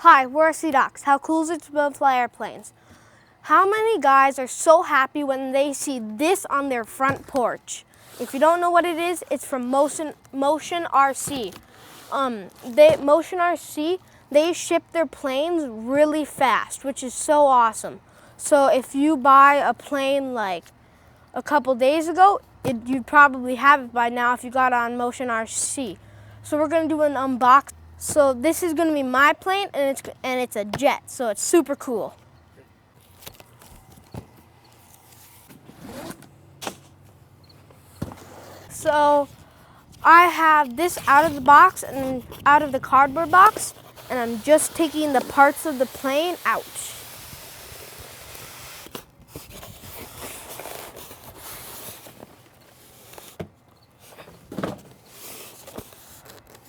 Hi, we're RCDOX. How cool is it to build fly airplanes? How many guys are so happy when they see this on their front porch? If you don't know what it is, it's from Motion RC. Motion RC, they ship their planes really fast, which is so awesome. So if you buy a plane like a couple days ago, you'd probably have it by now if you got on Motion RC. So we're gonna do an unboxing. So this is gonna be my plane, and it's a jet, so it's super cool. So I have this out of the box and out of the cardboard box, and I'm just taking the parts of the plane out.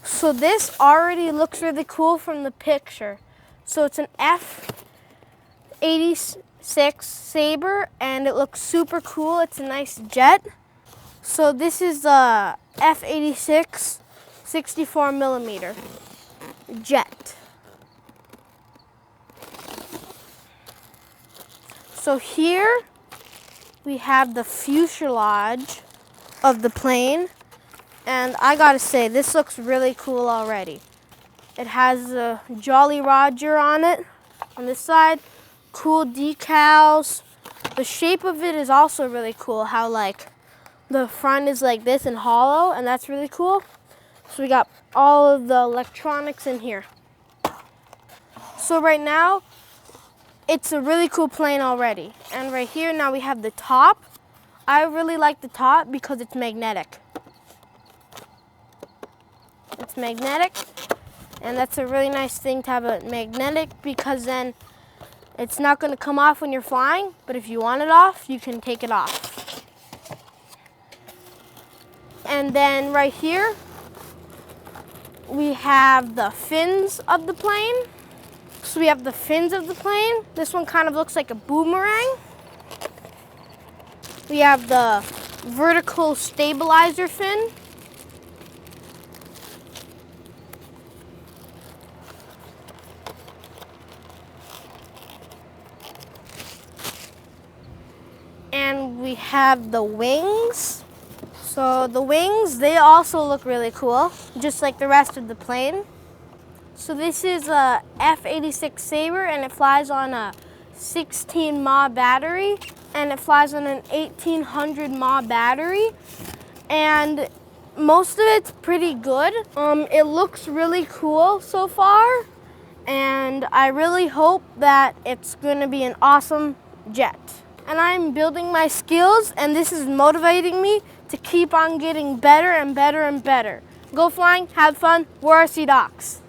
So this already looks really cool from the picture. So it's an F86 Sabre, and it looks super cool. It's a nice jet. So this is the F86 64mm jet. So here we have the fuselage of the plane. And I gotta say, this looks really cool already. It has a Jolly Roger on it, on this side. Cool decals. The shape of it is also really cool, how like the front is like this and hollow, and that's really cool. So we got all of the electronics in here. So right now, it's a really cool plane already. And right here now we have the top. I really like the top because it's magnetic. It's magnetic, and that's a really nice thing to have it magnetic, because then it's not going to come off when you're flying, but if you want it off, you can take it off. And then right here, we have the fins of the plane. So we have the fins of the plane. This one kind of looks like a boomerang. We have the vertical stabilizer fin. And we have the wings. So the wings, they also look really cool, just like the rest of the plane. So this is a F86 Sabre, and it flies on a 16 mAh battery, and it flies on an 1800 mAh battery. And most of it's pretty good. It looks really cool so far, and I really hope that it's gonna be an awesome jet. And I'm building my skills, and this is motivating me to keep on getting better and better and better. Go flying, have fun, we're RCDOX.